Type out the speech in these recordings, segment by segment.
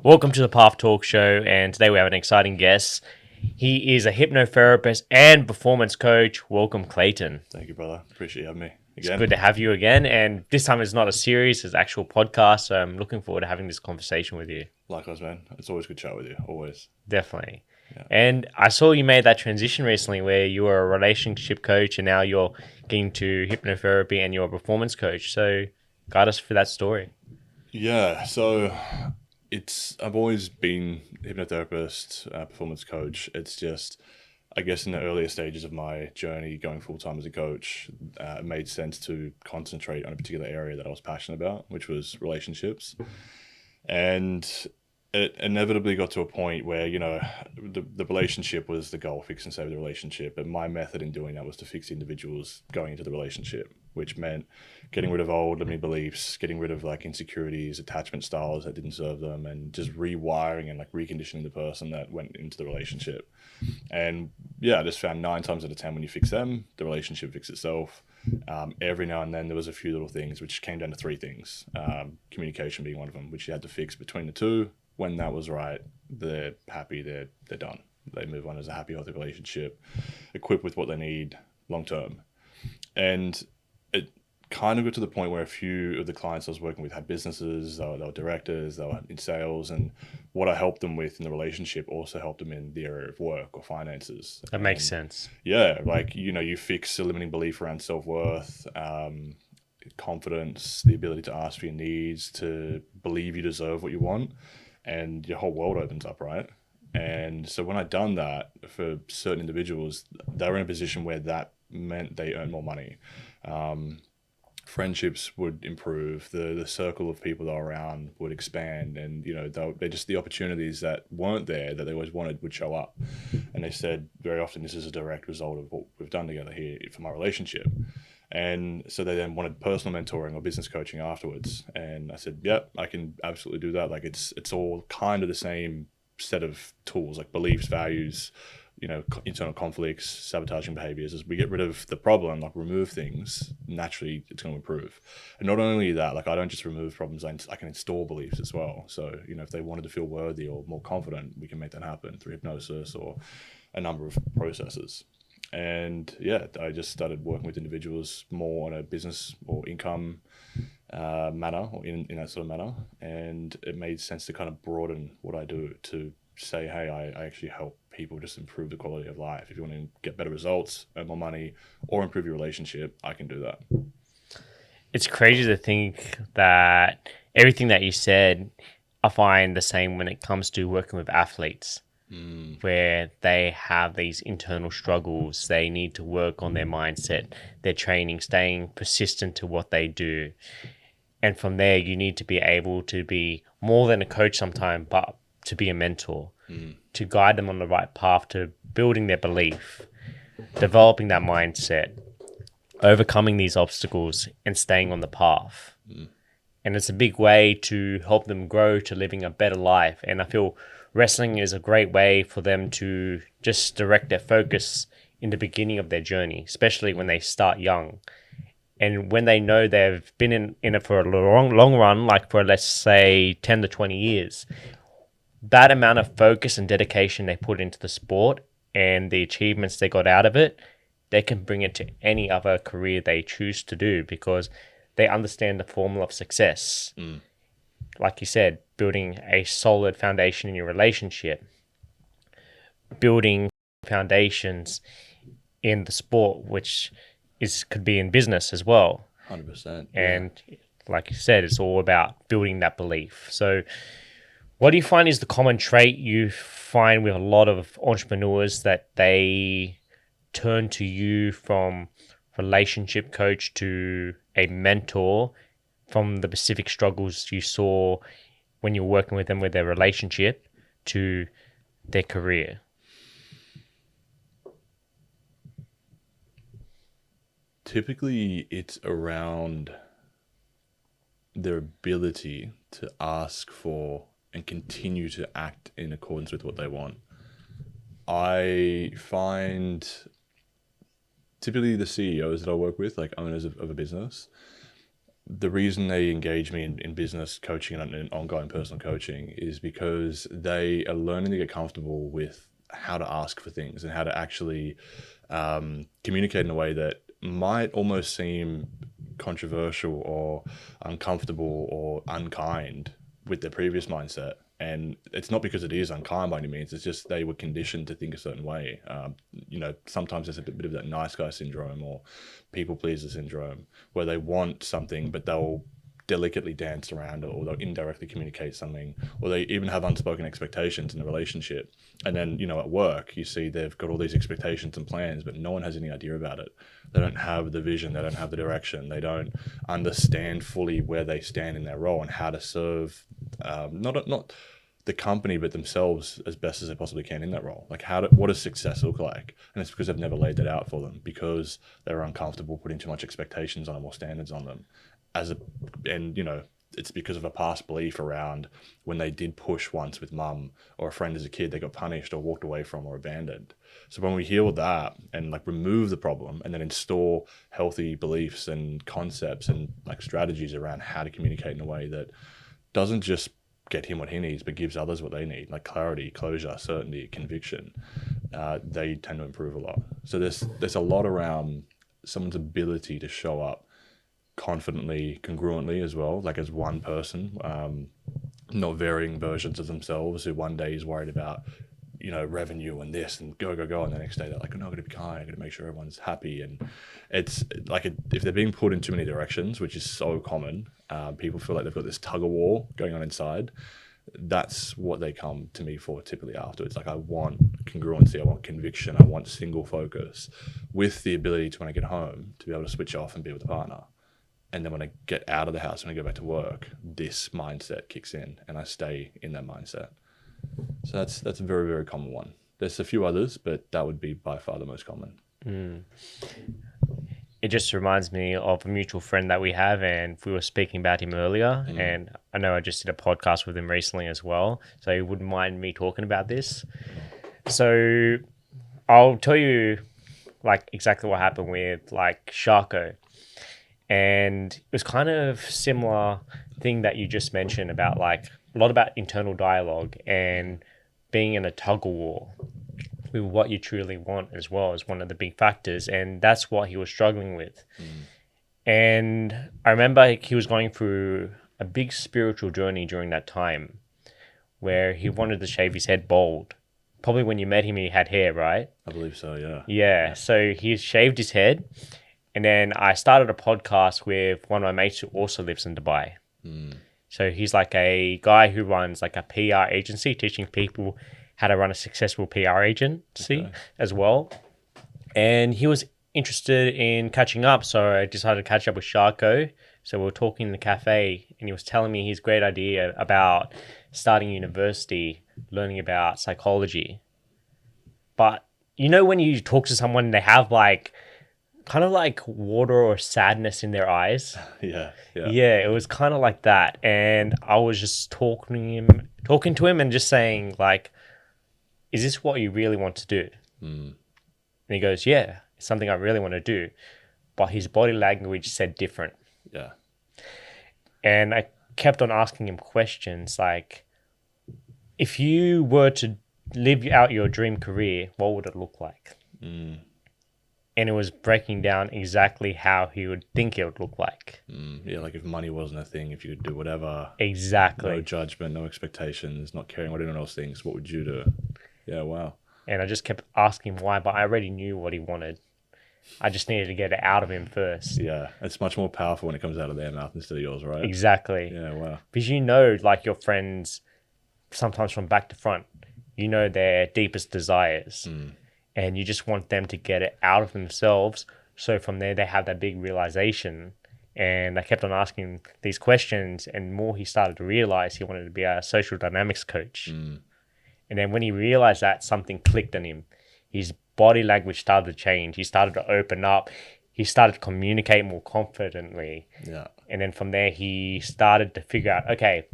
Welcome to the Path Talk Show, and today we have an exciting guest. He is a hypnotherapist and performance coach. Welcome, Clayton. Thank you, brother. Appreciate you having me It's again. good to have you again, and this time it's not a series, it's an actual podcast, so I'm looking forward to having this conversation with you. Likewise, man. It's always good to chat with you. Always. Definitely. Yeah. And I saw you made that transition recently where you were a relationship coach and now you're getting to hypnotherapy and you're a performance coach. So guide us through that story. Yeah. So I've always been hypnotherapist, performance coach. It's just, I guess, in the earlier stages of my journey going full time as a coach, it made sense to concentrate on a particular area that I was passionate about, which was relationships. And it inevitably got to a point where, the relationship was the goal, fix and save the relationship. And my method in doing that was to fix the individuals going into the relationship, which meant getting rid of old limiting beliefs, getting rid of like insecurities, attachment styles that didn't serve them, and just rewiring and like reconditioning the person that went into the relationship. And yeah, I just found 9 times out of 10 when you fix them, the relationship fixes itself. Every now and then there was a few little things which came down to 3 things, communication being one of them, which you had to fix between the two. When that was right, they're happy, they're done. They move on as a happy, healthy relationship, equipped with what they need long term. And it kind of got to the point where a few of the clients I was working with had businesses, they were directors, they were in sales, and what I helped them with in the relationship also helped them in the area of work or finances. That makes sense. Yeah, like, you fix a limiting belief around self-worth, confidence, the ability to ask for your needs, to believe you deserve what you want, and your whole world opens up, right? And so when I'd done that for certain individuals, they were in a position where that meant they earned more money. Friendships would improve, the circle of people that are around would expand, and they just, the opportunities that weren't there that they always wanted would show up. And they said very often, this is a direct result of what we've done together here for my relationship. And so they then wanted personal mentoring or business coaching afterwards. And I said, yeah, I can absolutely do that. Like it's all kind of the same set of tools, like beliefs, values, internal conflicts, sabotaging behaviors. As we get rid of the problem, like remove things, naturally it's going to improve. And not only that, like I don't just remove problems, I can install beliefs as well. So, if they wanted to feel worthy or more confident, we can make that happen through hypnosis or a number of processes. And yeah, I just started working with individuals more on a business or income manner, or in that sort of manner. And it made sense to kind of broaden what I do to say, hey, I actually help people just improve the quality of life. If you want to get better results, earn more money, or improve your relationship, I can do that. It's crazy to think that everything that you said, I find the same when it comes to working with athletes. Where they have these internal struggles, they need to work on their mindset, their training, staying persistent to what they do. And from there, you need to be able to be more than a coach sometimes, but to be a mentor, to guide them on the right path to building their belief, developing that mindset, overcoming these obstacles, and staying on the path. And it's a big way to help them grow to living a better life. And I feel wrestling is a great way for them to just direct their focus in the beginning of their journey, especially when they start young. And when they know they've been in it for a long run, like for, let's say, 10 to 20 years, that amount of focus and dedication they put into the sport and the achievements they got out of it, they can bring it to any other career they choose to do because they understand the formula of success. Like you said, building a solid foundation in your relationship, building foundations in the sport, which could be in business as well. 100%. And like you said, it's all about building that belief. So what do you find is the common trait you find with a lot of entrepreneurs that they turn to you from relationship coach to a mentor from the specific struggles you saw when you're working with them with their relationship to their career? Typically, it's around their ability to ask for and continue to act in accordance with what they want. I find typically the CEOs that I work with, like owners of a business, the reason they engage me in business coaching and in ongoing personal coaching is because they are learning to get comfortable with how to ask for things and how to actually communicate in a way that might almost seem controversial or uncomfortable or unkind with their previous mindset. And it's not because it is unkind by any means. It's just they were conditioned to think a certain way. Sometimes there's a bit of that nice guy syndrome or people pleaser syndrome where they want something, but they'll delicately dance around it, or they'll indirectly communicate something, or they even have unspoken expectations in the relationship. And then, at work, you see they've got all these expectations and plans, but no one has any idea about it. They don't have the vision. They don't have the direction. They don't understand fully where they stand in their role and how to serve, not the company, but themselves as best as they possibly can in that role. Like what does success look like? And it's because they've never laid that out for them, because they're uncomfortable putting too much expectations on them or standards on them. It's because of a past belief around when they did push once with mum or a friend as a kid, they got punished or walked away from or abandoned. So when we heal that and remove the problem and then install healthy beliefs and concepts and strategies around how to communicate in a way that doesn't just get him what he needs, but gives others what they need, like clarity, closure, certainty, conviction, they tend to improve a lot. So there's a lot around someone's ability to show up confidently, congruently as well, like as one person, not varying versions of themselves who one day is worried about, revenue and this and go, and the next day they're like, no, I'm going to be kind, I'm going to make sure everyone's happy. And it's if they're being pulled in too many directions, which is so common, people feel like they've got this tug of war going on inside. That's what they come to me for typically afterwards. I want congruency, I want conviction, I want single focus with the ability to, when I get home, to be able to switch off and be with a partner. And then when I get out of the house, when I go back to work, this mindset kicks in and I stay in that mindset. So that's a very, very common one. There's a few others, but that would be by far the most common. It just reminds me of a mutual friend that we have, and we were speaking about him earlier, and I know I just did a podcast with him recently as well, so he wouldn't mind me talking about this. So I'll tell you exactly what happened with Sharko. And it was kind of similar thing that you just mentioned about a lot about internal dialogue and being in a tug of war with what you truly want as well as one of the big factors. And that's what he was struggling with. And I remember he was going through a big spiritual journey during that time where he wanted to shave his head bald. Probably when you met him, he had hair, right? I believe so, yeah. Yeah. So he shaved his head. And then I started a podcast with one of my mates who also lives in Dubai. So he's a guy who runs a PR agency, teaching people how to run a successful PR agency as well. And he was interested in catching up. So I decided to catch up with Sharko. So we were talking in the cafe and he was telling me his great idea about starting university, learning about psychology. But when you talk to someone, they have kind of water or sadness in their eyes. Yeah, it was kind of like that. And I was just talking to him and just saying is this what you really want to do? And he goes, yeah, it's something I really want to do. But his body language said different. Yeah. And I kept on asking him questions if you were to live out your dream career, what would it look like? And it was breaking down exactly how he would think it would look like. Yeah, if money wasn't a thing, if you could do whatever. Exactly. No judgment, no expectations, not caring what anyone else thinks, what would you do? Yeah, wow. And I just kept asking why, but I already knew what he wanted. I just needed to get it out of him first. Yeah, it's much more powerful when it comes out of their mouth instead of yours, right? Exactly. Yeah, wow. Because your friends, sometimes from back to front, their deepest desires. And you just want them to get it out of themselves. So from there, they have that big realization. And I kept on asking these questions, and more he started to realize he wanted to be a social dynamics coach. And then when he realized that, something clicked on him. His body language started to change. He started to open up. He started to communicate more confidently. Yeah. And then from there, he started to figure out, okay,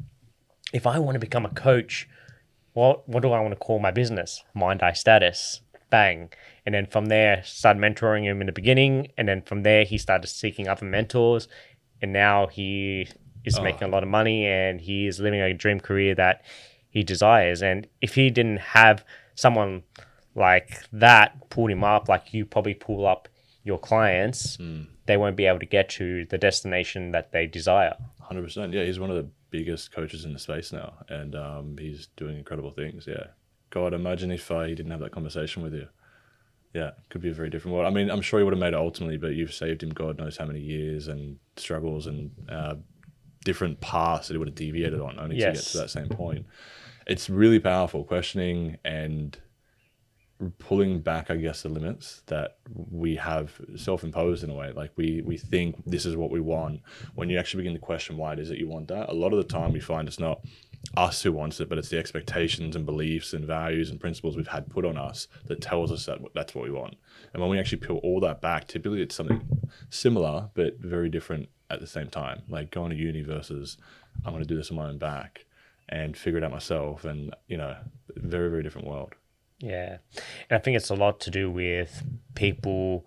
if I want to become a coach, what do I want to call my business? Mind Eye Status. Bang. And then from there, started mentoring him in the beginning. And then from there, he started seeking other mentors. and now he is making a lot of money and he is living a dream career that he desires. And if he didn't have someone like that pull him up, like you probably pull up your clients, they won't be able to get to the destination that they desire. 100%. Yeah, he's one of the biggest coaches in the space now, and he's doing incredible things. Yeah. God, imagine if he didn't have that conversation with you. Yeah, could be a very different world. I mean, I'm sure he would have made it ultimately, but you've saved him God knows how many years and struggles and different paths that he would have deviated on only to get to that same point. It's really powerful, questioning and pulling back, I guess, the limits that we have self-imposed in a way. Like we think this is what we want. When you actually begin to question why it is that you want that, a lot of the time we find it's not us who wants it, but it's the expectations and beliefs and values and principles we've had put on us that tells us that that's what we want. And when we actually peel all that back, typically it's something similar but very different at the same time. Like going to uni versus I'm going to do this on my own back and figure it out myself, and very, very different world. Yeah. And I think it's a lot to do with people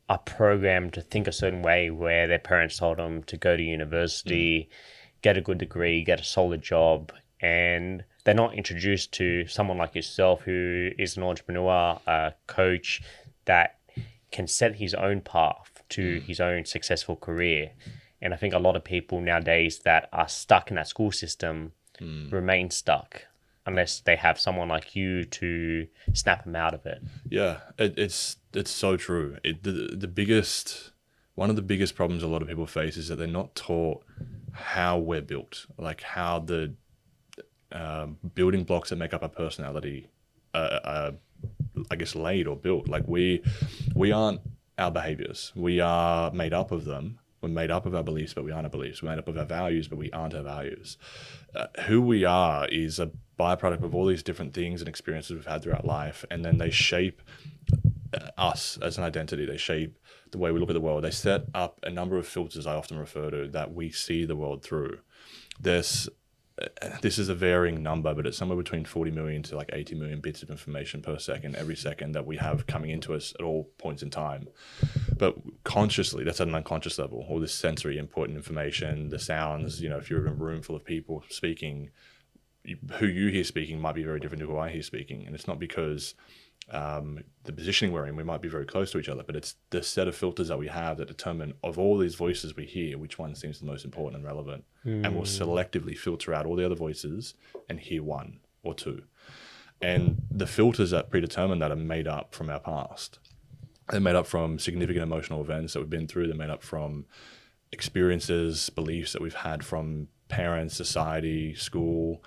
are programmed to think a certain way where their parents told them to go to university, get a good degree, get a solid job, and they're not introduced to someone like yourself who is an entrepreneur, a coach that can set his own path to his own successful career. And I think a lot of people nowadays that are stuck in that school system remain stuck unless they have someone like you to snap them out of it. Yeah, it's so true. One of the biggest problems a lot of people face is that they're not taught how we're built, like how the building blocks that make up our personality are, I guess, laid or built. Like we aren't our behaviors. We are made up of them. We're made up of our beliefs, but we aren't our beliefs. We're made up of our values, but we aren't our values. Who we are is a byproduct of all these different things and experiences we've had throughout life, and then they shape us as an identity. They shape the way we look at the world. They set up a number of filters I often refer to that we see the world through. This is a varying number, but it's somewhere between 40 million to like 80 million bits of information per second, every second that we have coming into us at all points in time. But consciously, that's at an unconscious level, all this sensory input and information, the sounds, if you're in a room full of people speaking, who you hear speaking might be very different to who I hear speaking. And it's not because the positioning we're in, we might be very close to each other, but it's the set of filters that we have that determine of all these voices we hear, which one seems the most important and relevant. And we'll selectively filter out all the other voices and hear one or two. And the filters that predetermine that are made up from our past. They're made up from significant emotional events that we've been through. They're made up from experiences, beliefs that we've had from parents, society, school,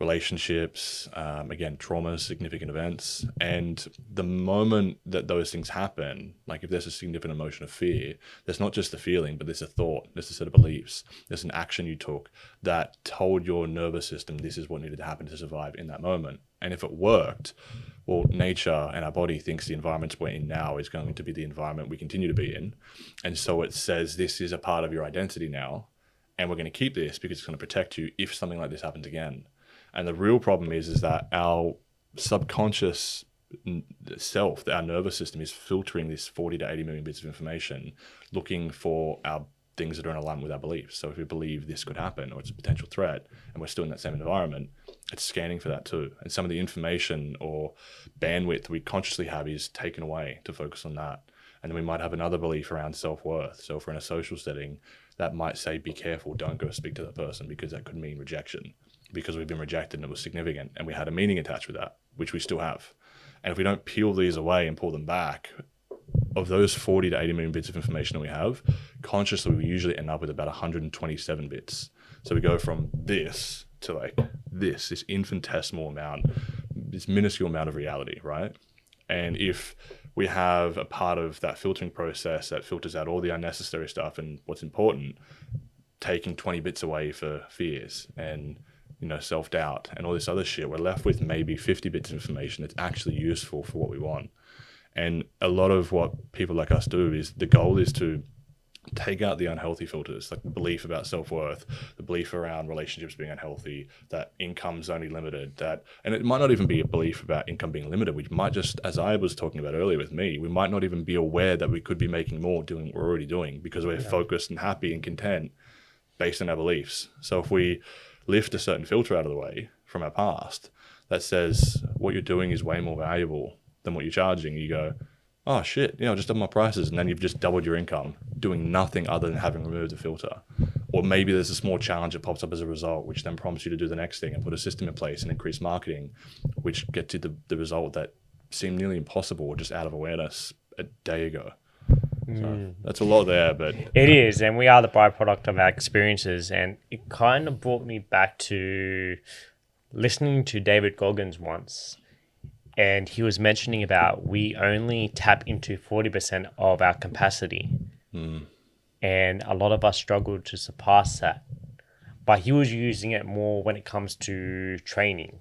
relationships, again, traumas, significant events. And the moment that those things happen, like if there's a significant emotion of fear, there's not just a feeling, but there's a thought, there's a set of beliefs, there's an action you took that told your nervous system this is what needed to happen to survive in that moment. And if it worked, well, nature and our body thinks the environment we're in now is going to be the environment we continue to be in. And so it says this is a part of your identity now, and we're going to keep this because it's going to protect you if something like this happens again. And the real problem is that our subconscious self, our nervous system, is filtering this 40 to 80 million bits of information, looking for our things that are in alignment with our beliefs. So if we believe this could happen or it's a potential threat and we're still in that same environment, it's scanning for that too. And some of the information or bandwidth we consciously have is taken away to focus on that. And then we might have another belief around self-worth. So if we're in a social setting, that might say, be careful, don't go speak to that person because that could mean rejection. Because we've been rejected and it was significant and we had a meaning attached with that, which we still have. And if we don't peel these away and pull them back, of those 40 to 80 million bits of information that we have, consciously we usually end up with about 127 bits. So we go from this to like this infinitesimal amount, this minuscule amount of reality, right? And if we have a part of that filtering process that filters out all the unnecessary stuff and what's important, taking 20 bits away for fears and self-doubt and all this other shit, we're left with maybe 50 bits of information that's actually useful for what we want. And a lot of what people like us do is the goal is to take out the unhealthy filters, like the belief about self-worth, the belief around relationships being unhealthy, that income's only limited, and it might not even be a belief about income being limited. We might just, as I was talking about earlier with me, we might not even be aware that we could be making more doing what we're already doing because we're focused and happy and content based on our beliefs. So if we lift a certain filter out of the way from our past that says what you're doing is way more valuable than what you're charging, you go, oh shit, just up my prices, and then you've just doubled your income doing nothing other than having removed the filter. Or maybe there's a small challenge that pops up as a result, which then prompts you to do the next thing and put a system in place and increase marketing, which gets you the result that seemed nearly impossible just out of awareness a day ago. So that's a lot there, but it is, and we are the byproduct of our experiences. And it kind of brought me back to listening to David Goggins once, and he was mentioning about we only tap into 40% of our capacity, and a lot of us struggle to surpass that. But he was using it more when it comes to training,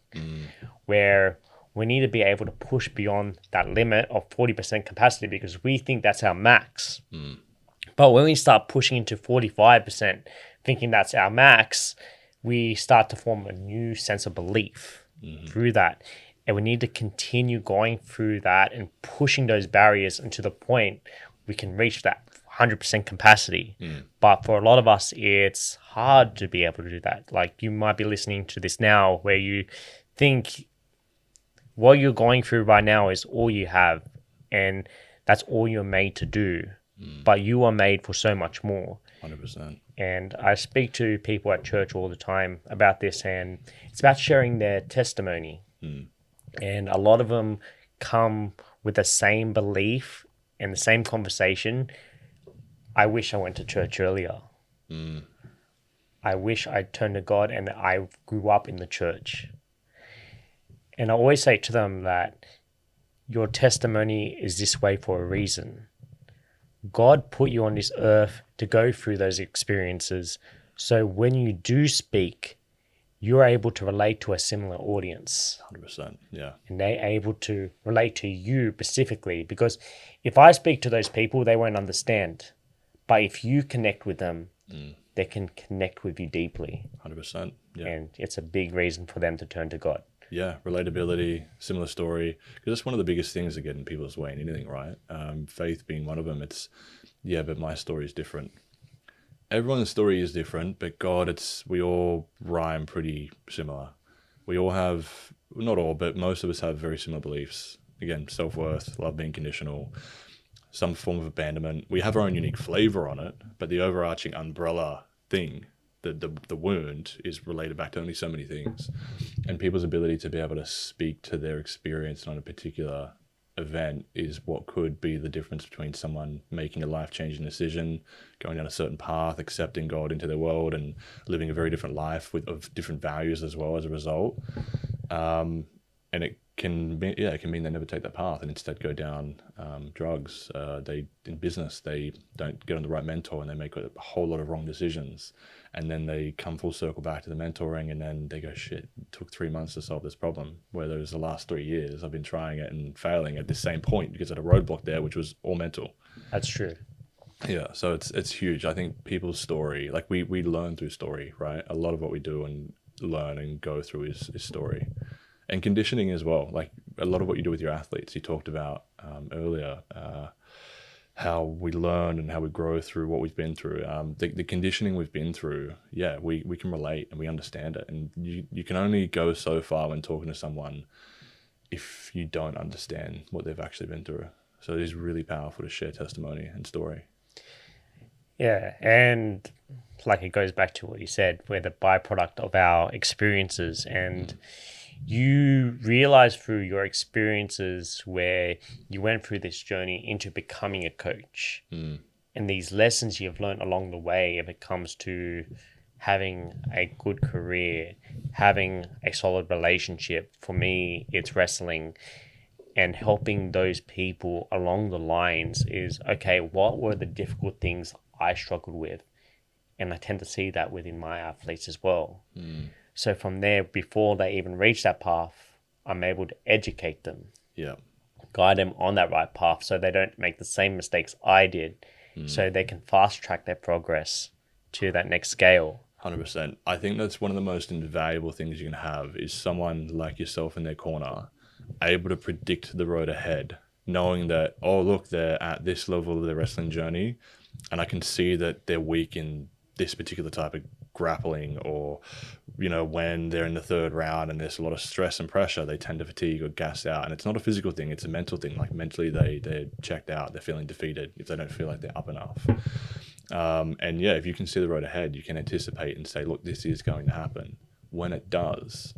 where we need to be able to push beyond that limit of 40% capacity because we think that's our max. But when we start pushing into 45%, thinking that's our max, we start to form a new sense of belief through that. And we need to continue going through that and pushing those barriers until the point we can reach that 100% capacity. But for a lot of us, it's hard to be able to do that. Like you might be listening to this now where you think what you're going through right now is all you have, and that's all you're made to do. But you are made for so much more. 100%. And I speak to people at church all the time about this, and it's about sharing their testimony. And a lot of them come with the same belief and the same conversation. I wish I went to church earlier. I wish I turned to God and I grew up in the church. And I always say to them that your testimony is this way for a reason. God put you on this earth to go through those experiences. So when you do speak, you're able to relate to a similar audience. 100%. Yeah. And they're able to relate to you specifically. Because if I speak to those people, they won't understand. But if you connect with them, they can connect with you deeply. 100%. Yeah. And it's a big reason for them to turn to God. Yeah, relatability, similar story, because that's one of the biggest things that get in people's way in anything, right? Faith being one of them. It's, but my story is different. Everyone's story is different, but God, we all rhyme pretty similar. We all have, not all, but most of us have very similar beliefs. Again, self-worth, love being conditional, some form of abandonment. We have our own unique flavor on it, but the overarching umbrella thing, the wound, is related back to only so many things. And people's ability to be able to speak to their experience on a particular event is what could be the difference between someone making a life-changing decision, going down a certain path, accepting God into their world, and living a very different life of different values as well as a result. And it can be, it can mean they never take that path and instead go down drugs. In business, they don't get on the right mentor and they make a whole lot of wrong decisions. And then they come full circle back to the mentoring, and then they go, shit, it took 3 months to solve this problem. Whereas the last 3 years, I've been trying it and failing at the same point because I had a roadblock there, which was all mental. That's true. Yeah, so it's huge. I think people's story, like we learn through story, right? A lot of what we do and learn and go through is story. And conditioning as well. Like a lot of what you do with your athletes, you talked about earlier, how we learn and how we grow through what we've been through. The conditioning we've been through, we can relate and we understand it. And you can only go so far when talking to someone if you don't understand what they've actually been through. So it is really powerful to share testimony and story. Yeah, and like it goes back to what you said, we're the byproduct of our experiences, and you realize through your experiences where you went through this journey into becoming a coach, and these lessons you've learned along the way if it comes to having a good career, having a solid relationship. For me, it's wrestling, and helping those people along the lines is, okay, what were the difficult things I struggled with? And I tend to see that within my athletes as well. So from there, before they even reach that path, I'm able to educate them, guide them on that right path so they don't make the same mistakes I did, so they can fast track their progress to that next scale. 100%. I think that's one of the most invaluable things you can have is someone like yourself in their corner, able to predict the road ahead, knowing that, oh, look, they're at this level of their wrestling journey, and I can see that they're weak in this particular type of grappling, or, you know, when they're in the third round and there's a lot of stress and pressure, they tend to fatigue or gas out. And it's not a physical thing, it's a mental thing. Like mentally, they're checked out, they're feeling defeated if they don't feel like they're up enough. And yeah, if you can see the road ahead, you can anticipate and say, look, this is going to happen. When it does,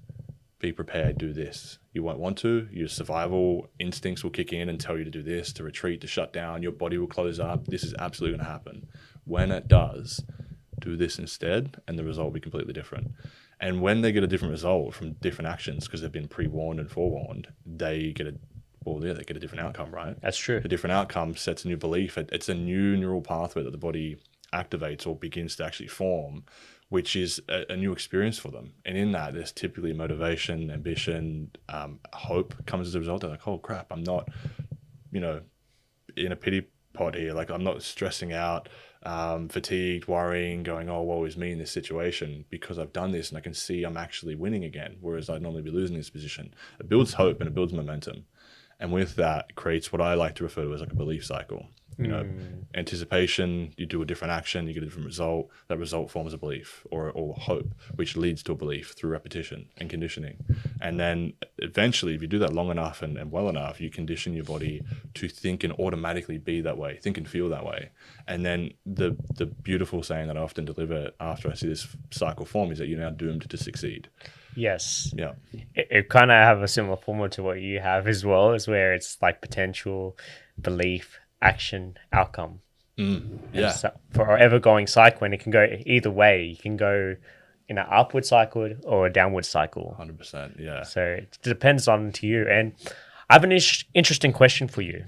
be prepared, do this. You won't want to. Your survival instincts will kick in and tell you to do this, to retreat, to shut down. Your body will close up. This is absolutely going to happen. When it does, do this instead, and the result will be completely different. And when they get a different result from different actions, because they've been pre-warned and forewarned, they get a different outcome, right? That's true. The different outcome sets a new belief. It's a new neural pathway that the body activates or begins to actually form, which is a new experience for them. And in that, there's typically motivation, ambition, hope comes as a result. They're like, oh crap, I'm not, you know, in a pity pot here. Like I'm not stressing out, fatigued, worrying, going, oh, woe is me in this situation, because I've done this and I can see I'm actually winning again, whereas I'd normally be losing this position. It builds hope and it builds momentum. And with that, it creates what I like to refer to as like a belief cycle. You know, anticipation, you do a different action, you get a different result. That result forms a belief or hope, which leads to a belief through repetition and conditioning. And then eventually, if you do that long enough and well enough, you condition your body to think and automatically be that way, think and feel that way. And then the beautiful saying that I often deliver after I see this cycle form is that you're now doomed to succeed. Yes. Yeah. It kind of have a similar formula to what you have as well, is where it's like potential, belief, action, outcome. Yeah. So for an ever going cycle, and it can go either way. You can go in an upward cycle or a downward cycle. 100%. Yeah. So it depends on to you. And I have an interesting question for you.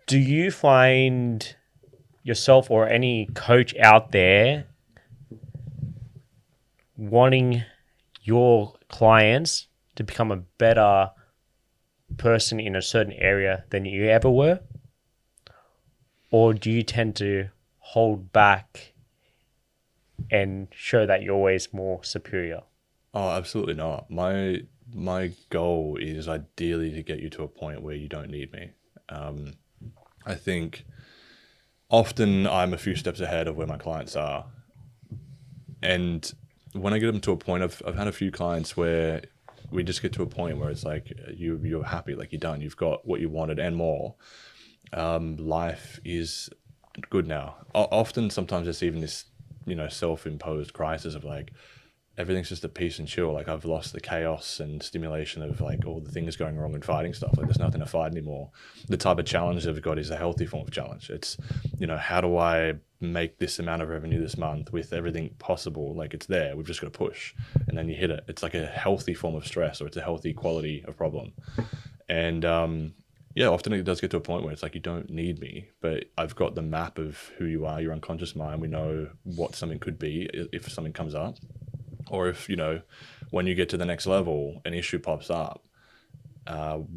Do you find yourself or any coach out there wanting your clients to become a better person in a certain area than you ever were? Or do you tend to hold back and show that you're always more superior? Oh, absolutely not. My goal is ideally to get you to a point where you don't need me. I think often I'm a few steps ahead of where my clients are. And when I get them to a point, I've had a few clients where we just get to a point where it's like you're happy, like you're done, you've got what you wanted and more. Life is good now. Often, sometimes it's even this, you know, self-imposed crisis of like everything's just at peace and chill. Like I've lost the chaos and stimulation of like all the things going wrong and fighting stuff. Like there's nothing to fight anymore. The type of challenge I've got is a healthy form of challenge. It's, you know, how do I make this amount of revenue this month with everything possible? Like it's there, we've just got to push, and then you hit it. It's like a healthy form of stress, or it's a healthy quality of problem. And yeah, often it does get to a point where it's like you don't need me, but I've got the map of who you are, your unconscious mind. We know what something could be if something comes up, or if, you know, when you get to the next level, an issue pops up.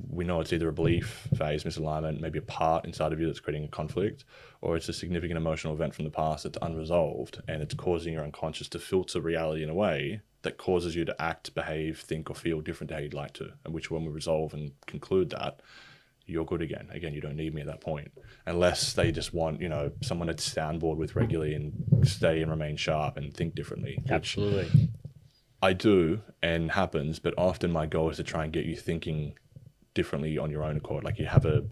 We know it's either a belief phase, misalignment, maybe a part inside of you that's creating a conflict, or it's a significant emotional event from the past that's unresolved, and it's causing your unconscious to filter reality in a way that causes you to act, behave, think, or feel different to how you'd like to. And which, when we resolve and conclude that, you're good again. Again, you don't need me at that point, unless they just want, you know, someone to soundboard with regularly and stay and remain sharp and think differently. Absolutely. I do, and happens, but often my goal is to try and get you thinking differently on your own accord. Like you have a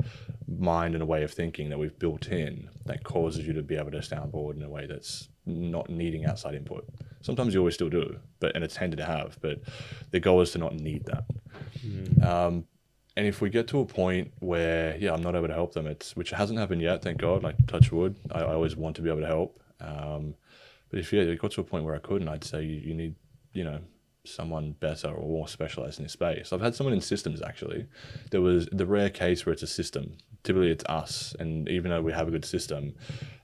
mind and a way of thinking that we've built in that causes you to be able to soundboard in a way that's not needing outside input. Sometimes you always still do, and it's handy to have, but the goal is to not need that. And if we get to a point where, yeah, I'm not able to help them, which hasn't happened yet, thank God, like touch wood, I always want to be able to help. But if it got to a point where I couldn't, I'd say you need, you know, someone better or more specialized in this space. I've had someone in systems, actually. There was the rare case where it's a system. Typically it's us, and even though we have a good system,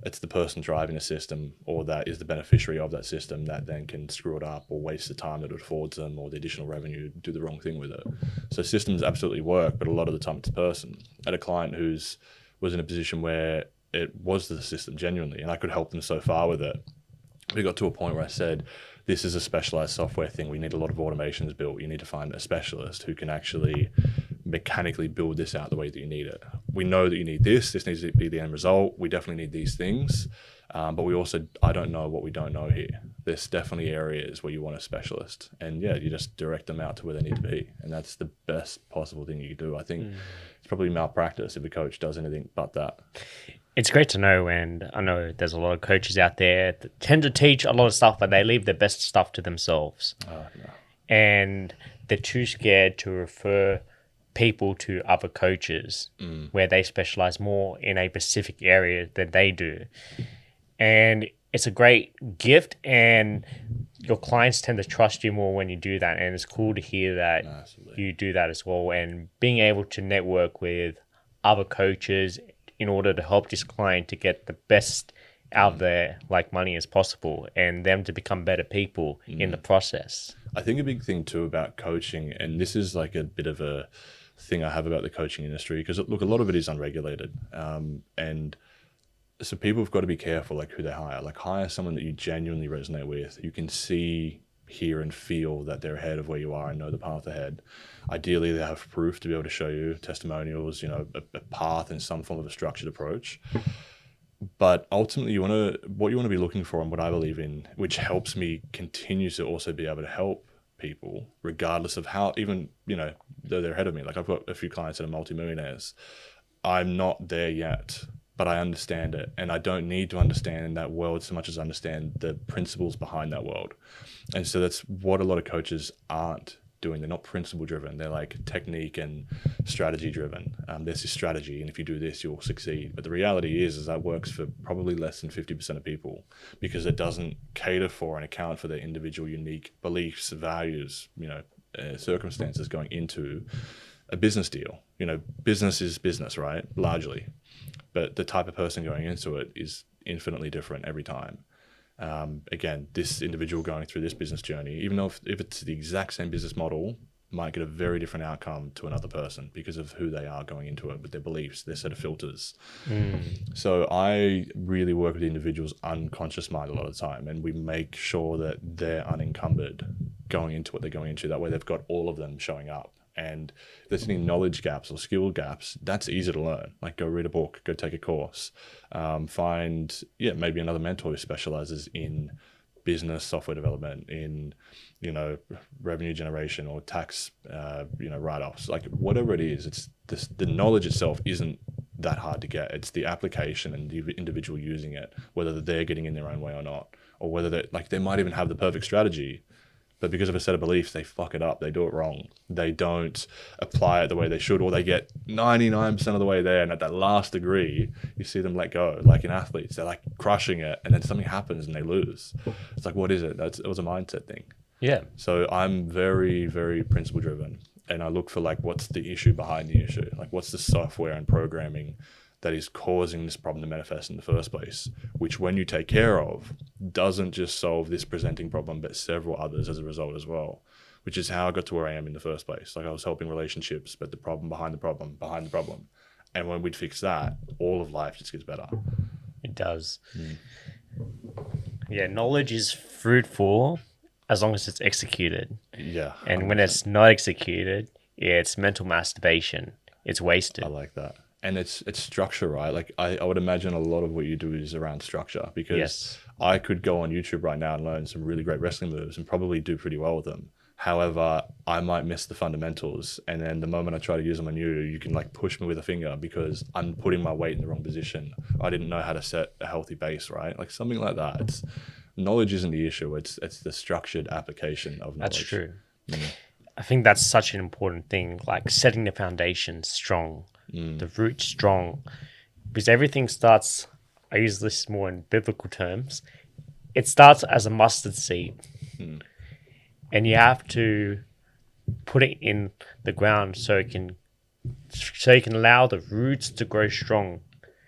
it's the person driving the system or that is the beneficiary of that system that then can screw it up or waste the time that it affords them or the additional revenue, do the wrong thing with it. So systems absolutely work, but a lot of the time it's a person. I had a client whose was in a position where it was the system genuinely, and I could help them so far with it. We got to a point where I said, this is a specialized software thing. We need a lot of automations built. You need to find a specialist who can actually mechanically build this out the way that you need it. We know that you need this. This needs to be the end result. We definitely need these things. But we also, I don't know what we don't know here. There's definitely areas where you want a specialist. And yeah, you just direct them out to where they need to be. And that's the best possible thing you can do. I think it's probably malpractice if a coach does anything but that. It's great to know, and I know there's a lot of coaches out there that tend to teach a lot of stuff, but they leave the best stuff to themselves. No. And they're too scared to refer people to other coaches where they specialize more in a specific area than they do. And it's a great gift, and your clients tend to trust you more when you do that. And it's cool to hear that you do that as well. And being able to network with other coaches in order to help this client to get the best out of their money as possible, and them to become better people in the process. I think a big thing too about coaching, and this is like a bit of a thing I have about the coaching industry, because look, a lot of it is unregulated. And so people have got to be careful who they hire. Hire someone that you genuinely resonate with. You can see, hear and feel that they're ahead of where you are and know the path ahead. Ideally, they have proof to be able to show you, testimonials, a path and some form of a structured approach. But ultimately, what you want to be looking for, and what I believe in, which helps me continue to also be able to help people, regardless of how, even, though they're ahead of me. I've got a few clients that are multimillionaires. I'm not there yet, but I understand it. And I don't need to understand that world so much as understand the principles behind that world. And so that's what a lot of coaches aren't doing. They're not principle driven. They're technique and strategy driven. There's this strategy, and if you do this, you'll succeed. But the reality is that works for probably less than 50% of people, because it doesn't cater for and account for their individual unique beliefs, values, circumstances going into a business deal. Business is business, right? Largely. But the type of person going into it is infinitely different every time. Again, this individual going through this business journey, even though if it's the exact same business model, might get a very different outcome to another person because of who they are going into it, with their beliefs, their set of filters. So I really work with the individual's unconscious mind a lot of the time, and we make sure that they're unencumbered going into what they're going into. That way they've got all of them showing up. And if there's any knowledge gaps or skill gaps, that's easy to learn. Go read a book, go take a course, find maybe another mentor who specializes in business software development, in revenue generation or tax write-offs. Whatever it is, it's the knowledge itself isn't that hard to get. It's the application and the individual using it, whether they're getting in their own way or not, or whether they might even have the perfect strategy, but because of a set of beliefs, they fuck it up. They do it wrong. They don't apply it the way they should, or they get 99% of the way there, and at that last degree, you see them let go. In athletes, they're crushing it, and then something happens and they lose. It's what is it? It was a mindset thing. Yeah. So I'm very, very principle driven, and I look for what's the issue behind the issue? What's the software and programming that is causing this problem to manifest in the first place, which when you take care of, doesn't just solve this presenting problem, but several others as a result as well, which is how I got to where I am in the first place. I was helping relationships, but the problem behind the problem behind the problem. And when we'd fix that, all of life just gets better. It does. Yeah, knowledge is fruitful as long as it's executed. Yeah. 100%. And when it's not executed, it's mental masturbation. It's wasted. I like that. And it's structure, right? I would imagine a lot of what you do is around structure, because I could go on YouTube right now and learn some really great wrestling moves and probably do pretty well with them. However, I might miss the fundamentals. And then the moment I try to use them on you can push me with a finger because I'm putting my weight in the wrong position. I didn't know how to set a healthy base, right? Something like that. Knowledge isn't the issue. It's the structured application of knowledge. That's true. I think that's such an important thing, setting the foundation strong. The root strong, because everything starts, I use this more in biblical terms, it starts as a mustard seed, and you have to put it in the ground so you can allow the roots to grow strong,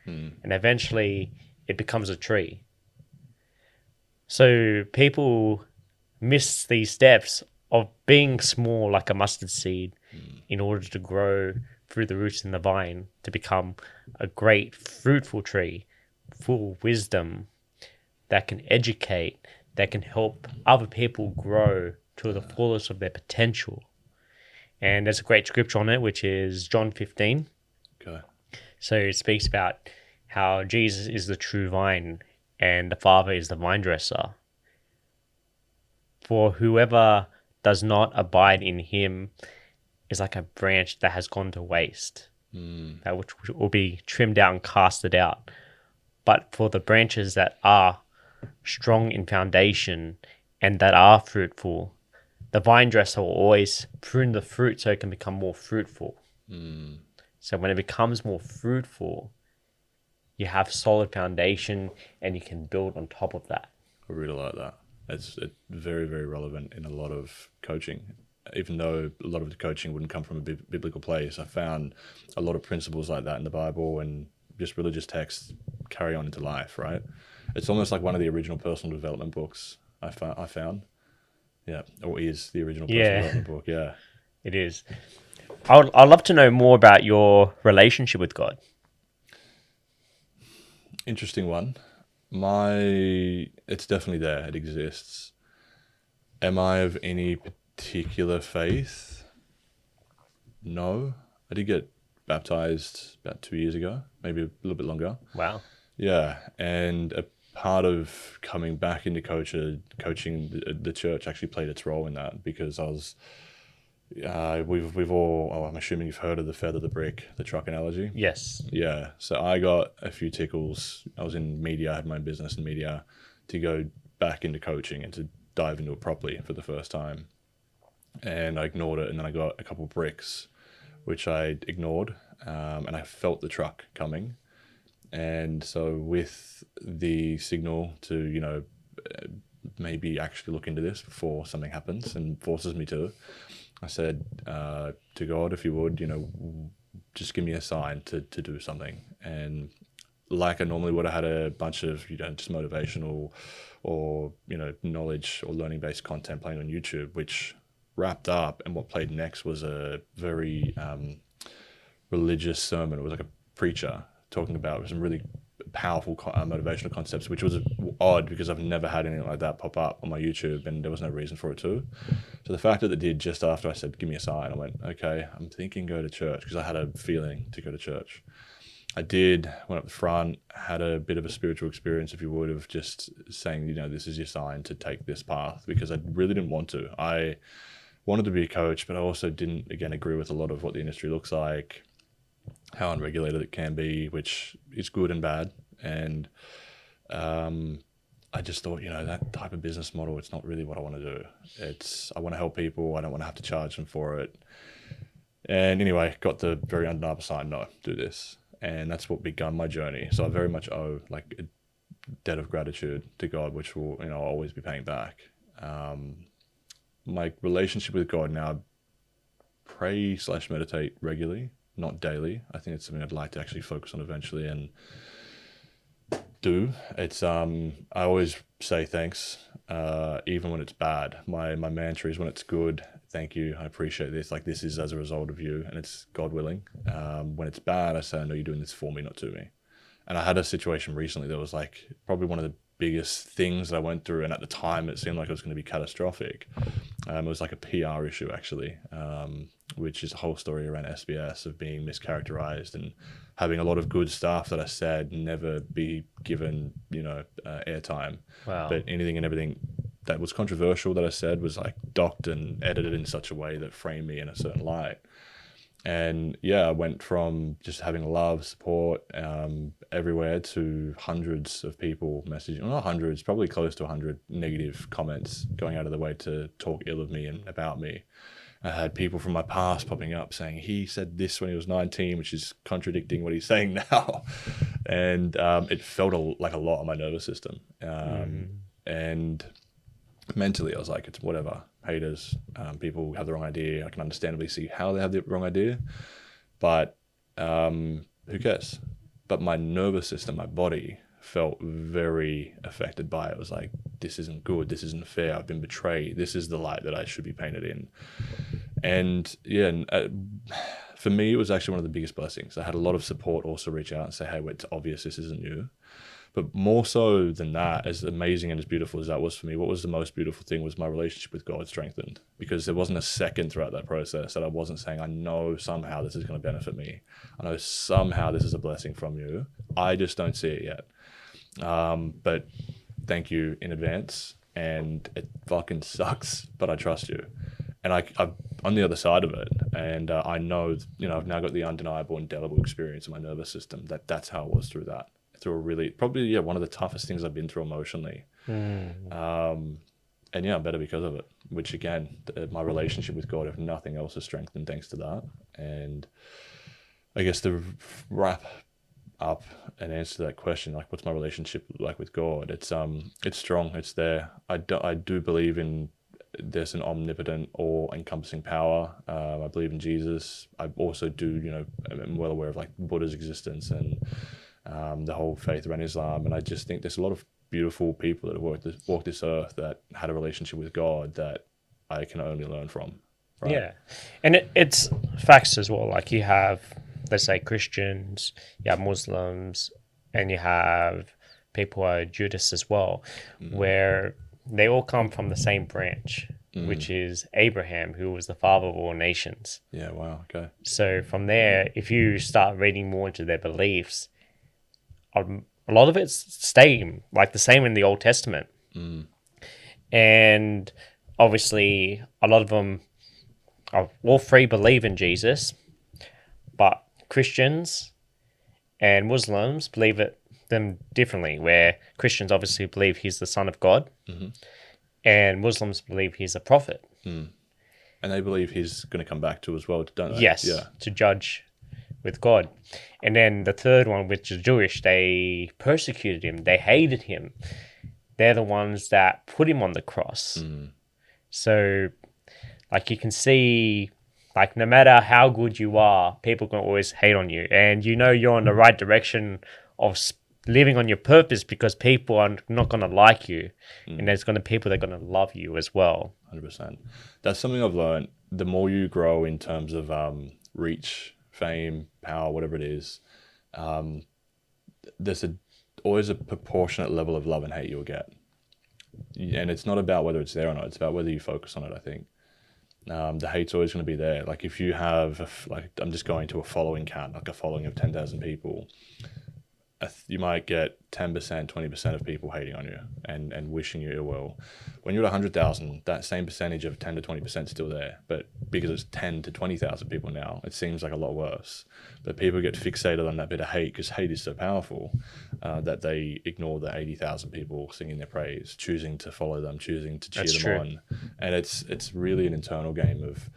and eventually it becomes a tree. So people miss these steps of being small like a mustard seed in order to grow through the roots in the vine to become a great fruitful tree, full of wisdom, that can educate, that can help other people grow to the fullest of their potential. And there's a great scripture on it, which is John 15. Okay. So it speaks about how Jesus is the true vine and the Father is the vine dresser. For whoever does not abide in him is like a branch that has gone to waste, that which will be trimmed out and casted out. But for the branches that are strong in foundation and that are fruitful, the vine dresser will always prune the fruit so it can become more fruitful. So when it becomes more fruitful, you have solid foundation and you can build on top of that. I really like that. It's very, very relevant in a lot of coaching. Even though a lot of the coaching wouldn't come from a biblical place, I found a lot of principles like that in the Bible and just religious texts carry on into life, right? It's almost like one of the original personal development books I found. Yeah, or is the original personal development book, yeah. It is. I'd love to know more about your relationship with God. Interesting one. It's definitely there. It exists. Am I of any particular faith? No. I did get baptized about 2 years ago, maybe a little bit longer. Wow. Yeah, and a part of coming back into coaching, the church actually played its role in that, because I was, we've all, I'm assuming you've heard of the feather, the brick, the truck analogy. Yes. Yeah, so I got a few tickles. I was in media, I had my own business in media, to go back into coaching and to dive into it properly for the first time. And I ignored it, and then I got a couple of bricks, which I ignored, and I felt the truck coming. And so with the signal to, maybe actually look into this before something happens and forces me to, I said to God, if you would, just give me a sign to do something. And like I normally would, I had a bunch of, just motivational or, knowledge or learning-based content playing on YouTube, which wrapped up, and what played next was a very religious sermon. It was like a preacher talking about some really powerful motivational concepts, which was odd because I've never had anything like that pop up on my YouTube, and there was no reason for it to. So the fact that it did just after I said, give me a sign, I went, okay, I'm thinking go to church, because I had a feeling to go to church. I did, went up the front, had a bit of a spiritual experience, if you would, of just saying, this is your sign to take this path, because I really didn't want to. I wanted to be a coach, but I also didn't, again, agree with a lot of what the industry looks like, how unregulated it can be, which is good and bad. And I just thought, that type of business model, it's not really what I want to do. I want to help people. I don't want to have to charge them for it. And anyway, got the very undeniable sign, no, do this. And that's what begun my journey. So I very much owe like a debt of gratitude to God, which will, I'll always be paying back. My relationship with God now, pray/meditate regularly, not daily. I think it's something I'd like to actually focus on eventually and do. It's I always say thanks, even when it's bad. My mantra is, when it's good, thank you, I appreciate this. Like, this is as a result of you, and it's God willing. When it's bad, I say, I know you're doing this for me, not to me. And I had a situation recently that was like probably one of the biggest things that I went through, and at the time it seemed like it was going to be catastrophic. It was like a PR issue, actually, which is a whole story around SBS of being mischaracterized and having a lot of good stuff that I said never be given, airtime. Wow. But anything and everything that was controversial that I said was like docked and edited in such a way that framed me in a certain light. And yeah, I went from just having love, support everywhere to hundreds of people messaging, well, not hundreds, probably close to 100 negative comments going out of their way to talk ill of me and about me. I had people from my past popping up saying he said this when he was 19, which is contradicting what he's saying now. And it felt like a lot on my nervous system. And mentally, I was like, it's whatever. Haters, people have the wrong idea. I can understandably see how they have the wrong idea, but who cares? But my nervous system, my body, felt very affected by it. It was like, this isn't good. This isn't fair. I've been betrayed. This is the light that I should be painted in. And yeah, for me, it was actually one of the biggest blessings. I had a lot of support also reach out and say, hey, it's obvious this isn't you. But more so than that, as amazing and as beautiful as that was for me, what was the most beautiful thing was my relationship with God strengthened, because there wasn't a second throughout that process that I wasn't saying, I know somehow this is going to benefit me. I know somehow this is a blessing from you. I just don't see it yet. But thank you in advance. And it fucking sucks, but I trust you. And I'm on the other side of it. And I know, I've now got the undeniable, indelible experience in my nervous system that's how it was through that. Through a really, probably, yeah, one of the toughest things I've been through emotionally. And yeah, I'm better because of it, which again, my relationship with God, if nothing else, is strengthened thanks to that. And I guess to wrap up and answer that question, like, what's my relationship like with God? It's strong. It's there. I do believe in there's an omnipotent or encompassing power. I believe in Jesus. I also do, I'm well aware of like Buddha's existence and the whole faith around Islam. And I just think there's a lot of beautiful people that have walked this earth that had a relationship with God that I can only learn from. Right? Yeah. And it's facts as well. Like you have, let's say, Christians, you have Muslims, and you have people who are Judas as well, where they all come from the same branch, which is Abraham, who was the father of all nations. Yeah, wow, okay. So from there, if you start reading more into their beliefs, a lot of it's staying like the same in the Old Testament. And obviously, a lot of them, all three believe in Jesus, but Christians and Muslims believe them differently, where Christians obviously believe he's the son of God, and Muslims believe he's a prophet. And they believe he's going to come back to as well, don't they? Yes, yeah. To judge with God. And then the third one, which is Jewish, they persecuted him. They hated him. They're the ones that put him on the cross. So, like, you can see, like, no matter how good you are, people can always hate on you. And you're in the right direction of living on your purpose, because people are not going to like you. And there's going to be people that are going to love you as well. 100%. That's something I've learned. The more you grow in terms of reach, fame, power, whatever it is, there's always a proportionate level of love and hate you'll get. And it's not about whether it's there or not. It's about whether you focus on it, I think. The hate's always going to be there. Like if you have, I'm just going to a following count, like a following of 10,000 people, you might get 10%, 20% of people hating on you and wishing you ill will. When you're at 100,000, that same percentage of 10 to 20% is still there. But because it's 10 to 20,000 people now, it seems like a lot worse. But people get fixated on that bit of hate, because hate is so powerful that they ignore the 80,000 people singing their praise, choosing to follow them, choosing to cheer them on. And it's really an internal game of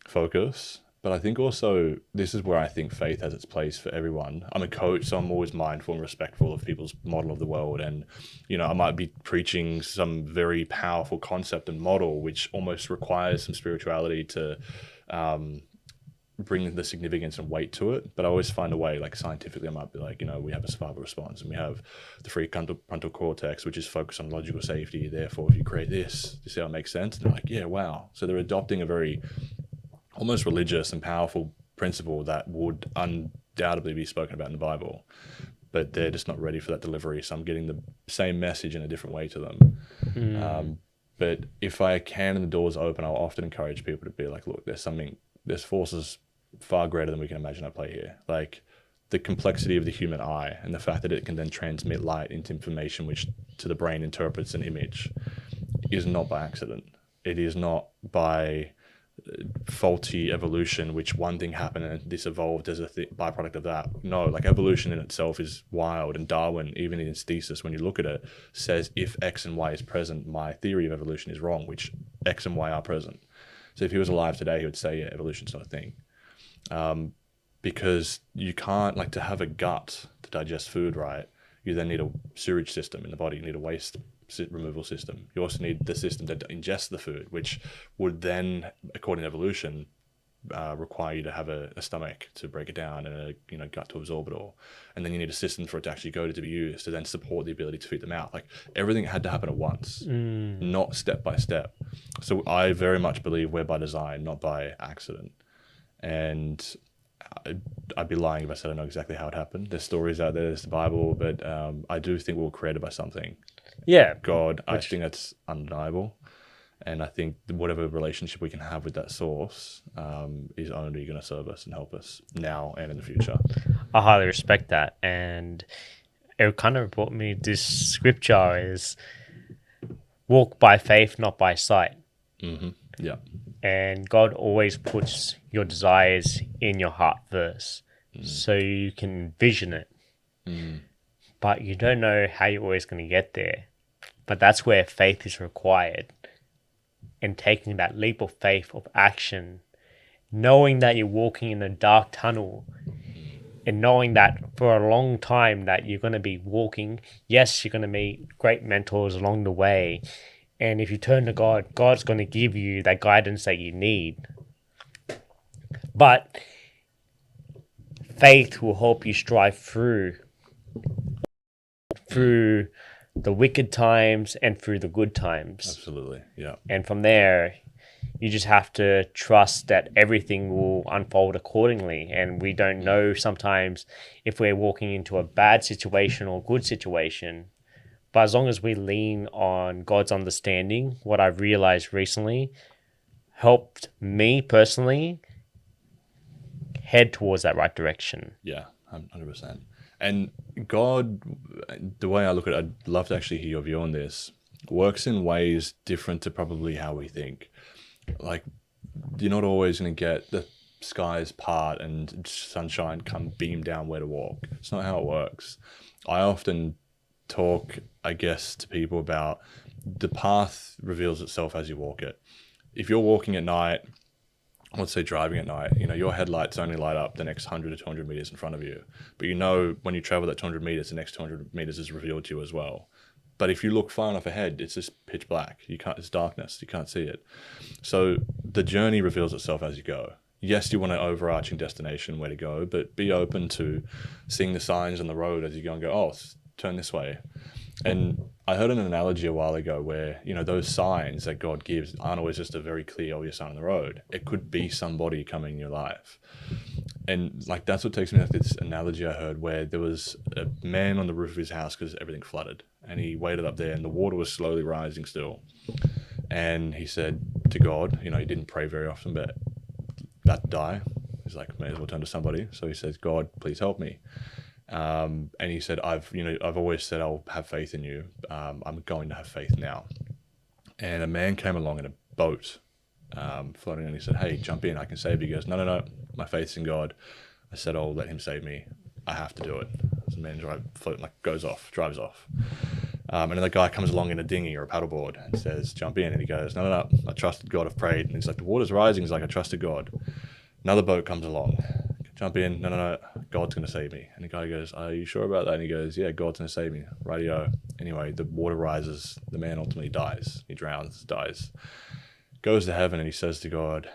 focus. But I think also this is where I think faith has its place for everyone. I'm a coach, so I'm always mindful and respectful of people's model of the world. And, I might be preaching some very powerful concept and model, which almost requires some spirituality to bring the significance and weight to it. But I always find a way, like scientifically, I might be like, we have a survival response and we have the frontal cortex, which is focused on logical safety. Therefore, if you create this, you see how it makes sense? And they're like, yeah, wow. So they're adopting a very almost religious and powerful principle that would undoubtedly be spoken about in the Bible, but they're just not ready for that delivery. So I'm getting the same message in a different way to them. But if I can and the door's open, I'll often encourage people to be like, look, there's forces far greater than we can imagine at play here. Like the complexity of the human eye and the fact that it can then transmit light into information, which to the brain interprets an image, is not by accident. It is not by faulty evolution, which one thing happened and this evolved as a byproduct of that. No, like evolution in itself is wild. And Darwin, even in his thesis, when you look at it, says if X and Y is present, my theory of evolution is wrong, which X and Y are present. So if he was alive today, he would say, yeah, evolution's not a thing. Because you can't, like, to have a gut to digest food, right, you then need a sewage system in the body. You need a waste removal system. You also need the system to ingest the food, which would then, according to evolution, require you to have a stomach to break it down and a gut to absorb it all, and then you need a system for it to actually go to be used to then support the ability to feed the mouth. Like everything had to happen at once, not step by step. So I very much believe we're by design, not by accident. And I'd be lying if I said I know exactly how it happened. There's stories out there, there's the Bible, but I do think we were created by something. Yeah. God, I think that's undeniable. And I think whatever relationship we can have with that source is only going to serve us and help us now and in the future. I highly respect that. And it kind of brought me this scripture is walk by faith, not by sight. Mm-hmm. Yeah. And God always puts your desires in your heart first, so you can envision it. But you don't know how you're always going to get there. But that's where faith is required. And taking that leap of faith of action, knowing that you're walking in a dark tunnel, and knowing that for a long time that you're going to be walking. Yes, you're going to meet great mentors along the way. And if you turn to God, God's going to give you that guidance that you need. But faith will help you strive through the wicked times and through the good times. Absolutely, yeah. And from there, you just have to trust that everything will unfold accordingly. And we don't know sometimes if we're walking into a bad situation or good situation. But as long as we lean on God's understanding, what I've realized recently helped me personally head towards that right direction. Yeah, 100%. And God, the way I look at it, I'd love to actually hear your view on this, works in ways different to probably how we think. Like, you're not always going to get the skies part and sunshine come beam down where to walk. It's not how it works. I often talk, I guess, to people about the path reveals itself as you walk it. If you're walking at night, let's say driving at night, your headlights only light up the next 100 to 200 meters in front of you. But when you travel that 200 meters, the next 200 meters is revealed to you as well. But if you look far enough ahead, it's just pitch black. It's darkness. You can't see it. So the journey reveals itself as you go. Yes, you want an overarching destination where to go, but be open to seeing the signs on the road as you go and go, oh, turn this way. And I heard an analogy a while ago where, those signs that God gives aren't always just a very clear, obvious sign on the road. It could be somebody coming in your life. And that's what takes me back to this analogy I heard where there was a man on the roof of his house because everything flooded. And he waited up there and the water was slowly rising still. And he said to God, he didn't pray very often, but about to die. He's like, may as well turn to somebody. So he says, God, please help me. And he said, I've always said I'll have faith in you. I'm going to have faith now. And a man came along in a boat, floating, and he said, hey, jump in, I can save you. He goes, no, my faith's in God. I said, I'll let him save me. I have to do it. So the man drives off. And then the guy comes along in a dinghy or a paddleboard and says, jump in. And he goes, no, I trusted God, I've prayed. And he's like, the water's rising. He's like, I trusted God. Another boat comes along. Jump in. No, God's going to save me. And the guy goes, are you sure about that? And he goes, yeah, God's going to save me. Rightio. Anyway, the water rises. The man ultimately dies. He drowns, dies. Goes to heaven and he says to God,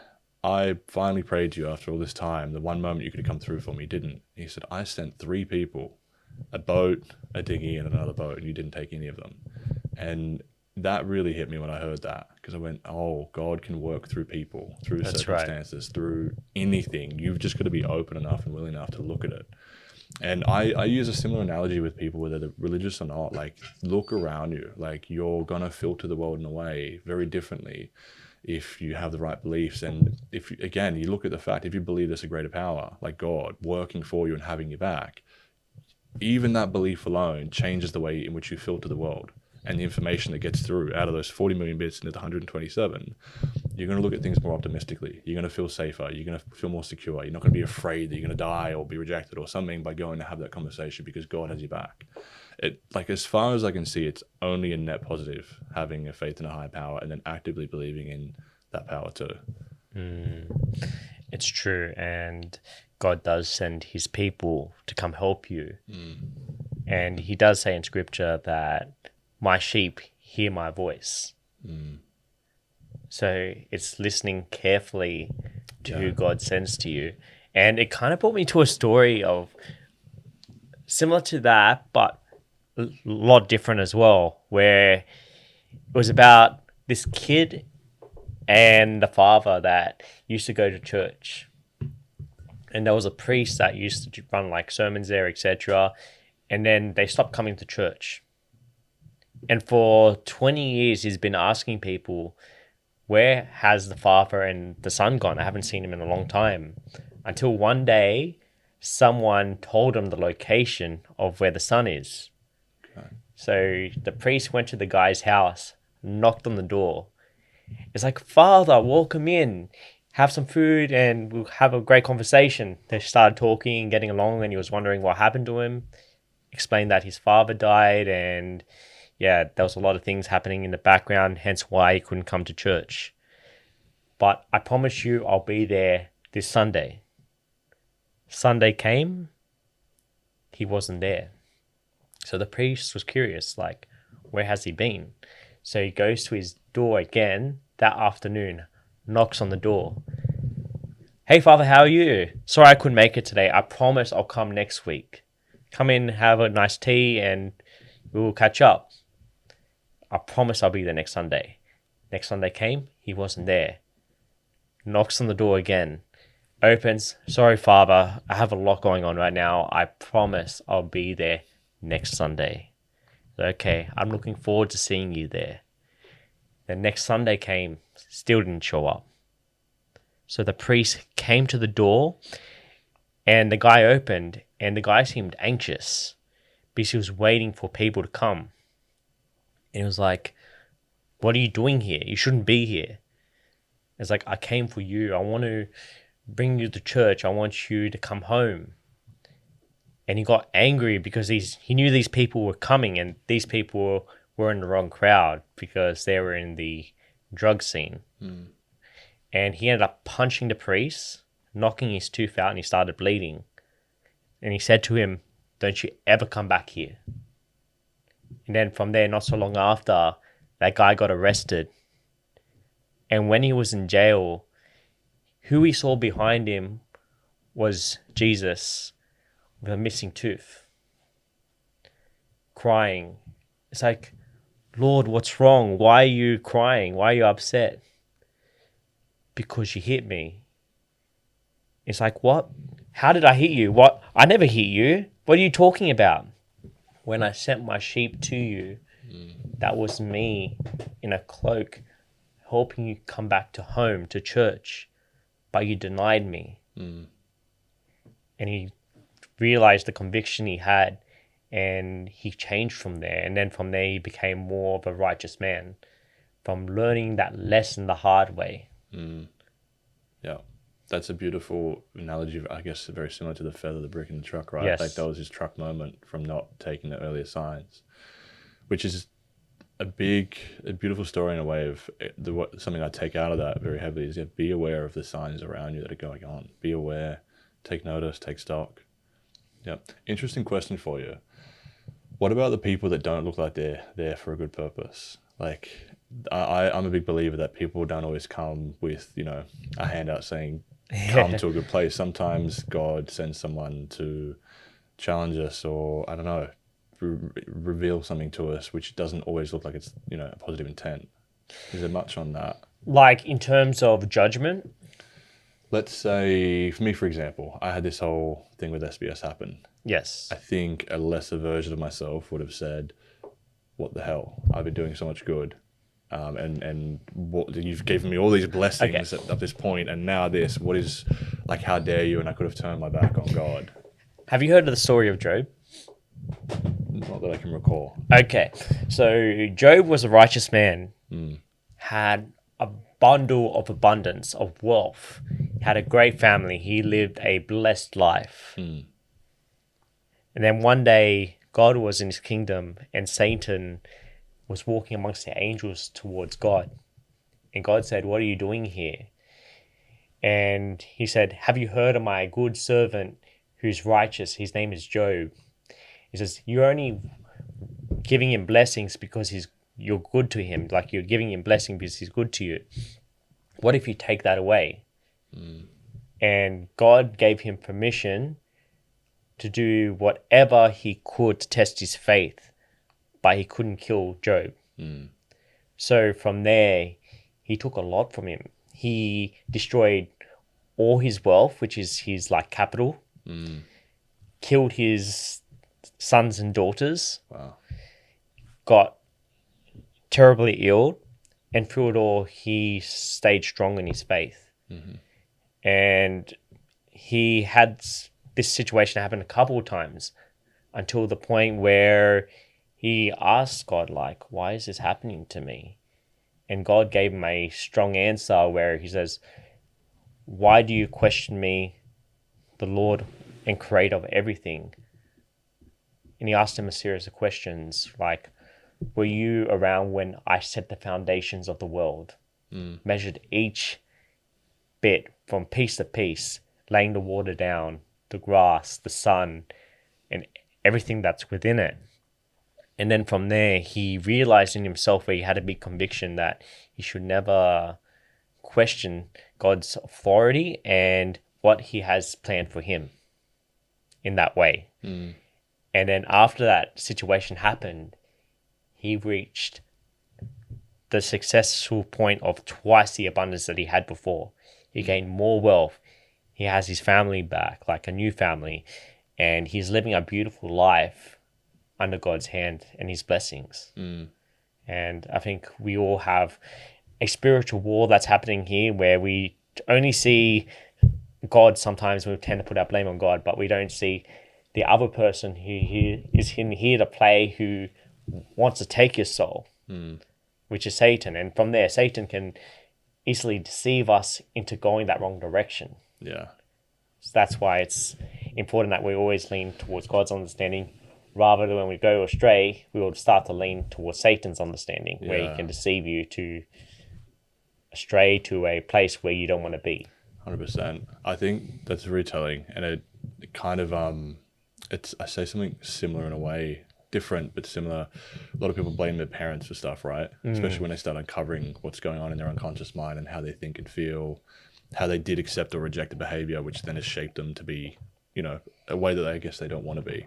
I finally prayed to you after all this time. The one moment you could have come through for me, you didn't. He said, I sent 3 people, a boat, a dinghy, and another boat, and you didn't take any of them. And that really hit me when I heard that, because I went, oh, God can work through people, through circumstances, through anything. You've just got to be open enough and willing enough to look at it. And I use a similar analogy with people, whether they're religious or not. Like, look around you. Like, you're going to filter the world in a way very differently if you have the right beliefs. And if, again, you look at the fact, if you believe there's a greater power, like God, working for you and having your back, even that belief alone changes the way in which you filter the world. And the information that gets through out of those 40 million bits into the 127, you're going to look at things more optimistically. You're going to feel safer. You're going to feel more secure. You're not going to be afraid that you're going to die or be rejected or something by going to have that conversation, because God has your back. As far as I can see, it's only a net positive, having a faith in a higher power and then actively believing in that power too. It's true. And God does send his people to come help you. And he does say in scripture that my sheep hear my voice. So it's listening carefully to who God sends to you. And it kind of brought me to a story of similar to that, but a lot different as well, where it was about this kid and the father that used to go to church. And there was a priest that used to run like sermons there, etc. And then they stopped coming to church. And for 20 years, he's been asking people, where has the father and the son gone? I haven't seen him in a long time. Until one day, someone told him the location of where the son is. Okay. So the priest went to the guy's house, knocked on the door. It's like, Father, welcome in. Have some food and we'll have a great conversation. They started talking, getting along, and he was wondering what happened to him. Explained that his father died, and yeah, there was a lot of things happening in the background, hence why he couldn't come to church. But I promise you I'll be there this Sunday. Sunday came, he wasn't there. So the priest was curious, like, where has he been? So he goes to his door again that afternoon, knocks on the door. Hey, Father, how are you? Sorry I couldn't make it today. I promise I'll come next week. Come in, have a nice tea, and we will catch up. I promise I'll be there next Sunday. Next Sunday came, he wasn't there. Knocks on the door again. Opens. Sorry, Father, I have a lot going on right now. I promise I'll be there next Sunday. Okay, I'm looking forward to seeing you there. The next Sunday came, still didn't show up. So the priest came to the door and the guy opened, and the guy seemed anxious because he was waiting for people to come. And he was like, what are you doing here? You shouldn't be here. It's like, I came for you. I want to bring you to church. I want you to come home. And he got angry because he knew these people were coming, and these people were in the wrong crowd because they were in the drug scene. And he ended up punching the priest, knocking his tooth out, and he started bleeding. And he said to him, don't you ever come back here. And then from there, not so long after, that guy got arrested. And when he was in jail, who he saw behind him was Jesus with a missing tooth, crying. It's like, Lord, what's wrong? Why are you crying? Why are you upset? Because you hit me. It's like, what? How did I hit you? What? I never hit you. What are you talking about? When I sent my sheep to you, that was me in a cloak helping you come back to home, to church, but you denied me. And he realized the conviction he had, and he changed from there. And then from there, he became more of a righteous man from learning that lesson the hard way. Yeah, that's a beautiful analogy. I guess very similar to the feather, the brick in the truck, right? Yes. Like that was his truck moment from not taking the earlier signs, which is a beautiful story in a way of something I take out of that very heavily is be aware of the signs around you that are going on. Be aware, take notice, take stock. Yeah. Interesting question for you. What about the people that don't look like they're there for a good purpose? Like, I'm a big believer that people don't always come with, a handout saying, come to a good place. Sometimes God sends someone to challenge us or, I don't know, reveal something to us, which doesn't always look like it's, a positive intent. Is there much on that? Like in terms of judgment? Let's say, for me, for example, I had this whole thing with SBS happen. Yes. I think a lesser version of myself would have said, what the hell? I've been doing so much good. And what you've given me all these blessings at this point, and now this, what is, like, how dare you? And I could have turned my back on God. Have you heard of the story of Job? Not that I can recall. Okay. So Job was a righteous man, had a bundle of abundance of wealth, had a great family. He lived a blessed life. And then one day, God was in his kingdom and Satan was walking amongst the angels towards God. And God said, what are you doing here? And he said, have you heard of my good servant who's righteous? His name is Job. He says, you're only giving him blessings because you're good to him. Like, you're giving him blessing because he's good to you. What if you take that away? And God gave him permission to do whatever he could to test his faith, but he couldn't kill Job. So from there, he took a lot from him. He destroyed all his wealth, which is his like capital, killed his sons and daughters, Wow. got terribly ill, and through it all, he stayed strong in his faith. And he had this situation happen a couple of times until the point where he asked God, like, why is this happening to me? And God gave him a strong answer where he says, why do you question me, the Lord and creator of everything? And he asked him a series of questions like, were you around when I set the foundations of the world, measured each bit from piece to piece, laying the water down, the grass, the sun, and everything that's within it? And then from there, he realized in himself where he had a big conviction that he should never question God's authority and what he has planned for him in that way. And then after that situation happened, he reached the successful point of twice the abundance that he had before. He gained more wealth. He has his family back, like a new family, and he's living a beautiful life under God's hand and his blessings. And I think we all have a spiritual war that's happening here where we only see God. Sometimes we tend to put our blame on God, but we don't see the other person who is here to play, who wants to take your soul, which is Satan. And from there, Satan can easily deceive us into going that wrong direction. Yeah. So that's why it's important that we always lean towards God's understanding, rather than when we go astray, we will start to lean towards Satan's understanding, where he can deceive you to astray to a place where you don't want to be. 100%. I think that's very telling, and it kind of I say something similar in a way, different but similar. A lot of people blame their parents for stuff, right? Especially when they start uncovering what's going on in their unconscious mind and how they think and feel, how they did accept or reject the behavior, which then has shaped them to be, a way that I guess they don't want to be.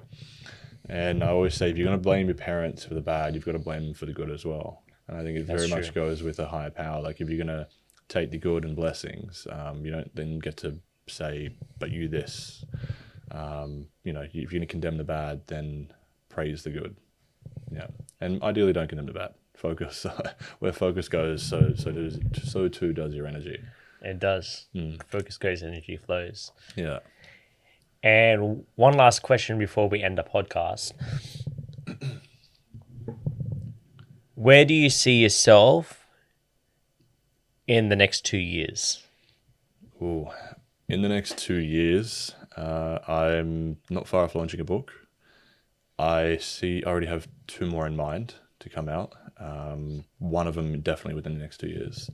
And I always say, if you're going to blame your parents for the bad, you've got to blame them for the good as well. And I think it very much goes with a higher power. Like, if you're going to take the good and blessings, you don't then get to say, but you this. If you're going to condemn the bad, then praise the good. Yeah. And ideally don't condemn the bad. Focus. Where focus goes, so too does your energy. It does. Focus goes, energy flows. Yeah. And one last question before we end the podcast. Where do you see yourself in the next 2 years? Ooh, in the next 2 years, I'm not far off launching a book. I already have 2 more in mind to come out. One of them definitely within the next 2 years.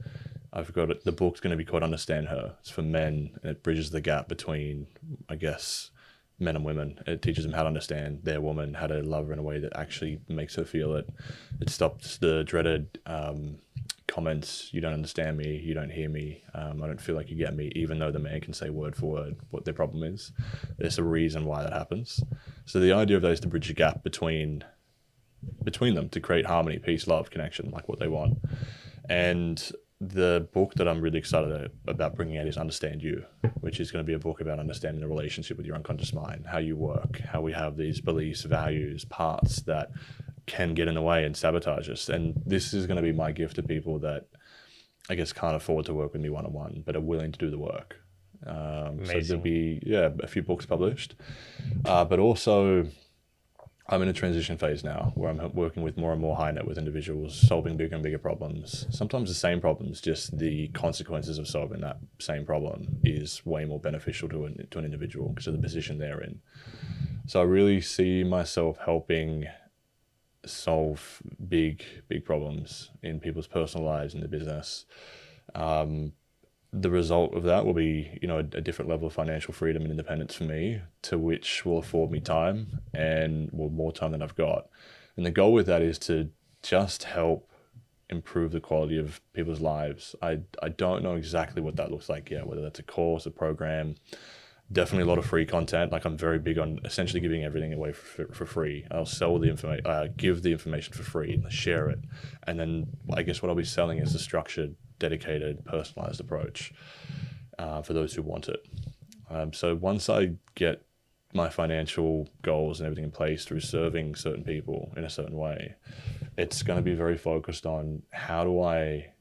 I've got it. The book's going to be called Understand Her. It's for men, and it bridges the gap between, I guess, men and women. It teaches them how to understand their woman, how to love her in a way that actually makes her feel it. It stops the dreaded comments, you don't understand me, you don't hear me, I don't feel like you get me, even though the man can say word for word what their problem is. There's a reason why that happens. So the idea of that is to bridge the gap between them, to create harmony, peace, love, connection, like what they want. And the book that I'm really excited about bringing out is Understand You, which is going to be a book about understanding the relationship with your unconscious mind, how you work, how we have these beliefs, values, parts that can get in the way and sabotage us. And this is going to be my gift to people that I guess can't afford to work with me one-on-one, but are willing to do the work. So there'll be a few books published, but also I'm in a transition phase now where I'm working with more and more high net worth individuals, solving bigger and bigger problems. Sometimes the same problems, just the consequences of solving that same problem is way more beneficial to an individual because of the position they're in. So I really see myself helping solve big problems in people's personal lives and their business. The result of that will be, a different level of financial freedom and independence for me, to which will afford me time and more time than I've got. And the goal with that is to just help improve the quality of people's lives. I don't know exactly what that looks like yet, whether that's a course, a program, definitely a lot of free content. Like I'm very big on essentially giving everything away for free. I'll sell the information, give the information for free, share it. And then I guess what I'll be selling is a structured, dedicated, personalized approach for those who want it. So once I get my financial goals and everything in place through serving certain people in a certain way, it's going to be very focused on how do I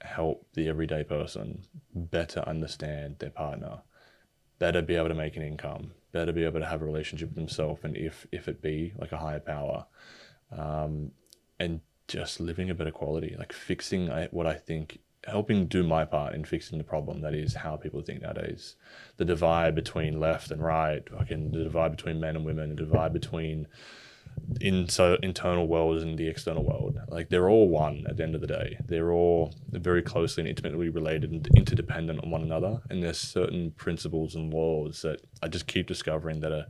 help the everyday person better understand their partner, better be able to make an income, better be able to have a relationship with themselves, and if it be like a higher power, and just living a better quality, like fixing what I think, helping do my part in fixing the problem that is how people think nowadays. The divide between left and right, fucking the divide between men and women, the divide between internal world and the external world. Like they're all one at the end of the day. They're all very closely and intimately related and interdependent on one another. And there's certain principles and laws that I just keep discovering that are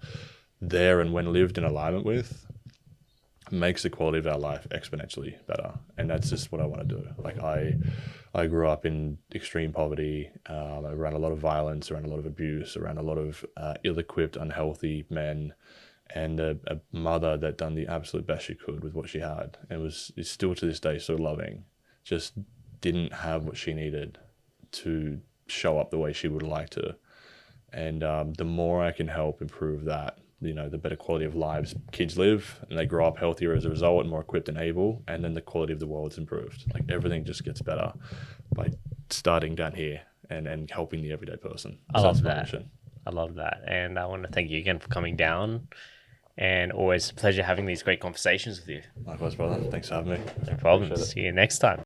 there, and when lived in alignment with, makes the quality of our life exponentially better. And that's just what I want to do. Like I grew up in extreme poverty, around a lot of violence, around a lot of abuse, around a lot of ill-equipped, unhealthy men, and a mother that done the absolute best she could with what she had, and is still to this day so loving, just didn't have what she needed to show up the way she would like to. And the more I can help improve that, the better quality of lives kids live, and they grow up healthier as a result and more equipped and able, and then the quality of the world's improved. Like everything just gets better by starting down here and helping the everyday person. I love that. And I want to thank you again for coming down. And always a pleasure having these great conversations with you. Likewise, brother. Thanks for having me. No problem. See you next time.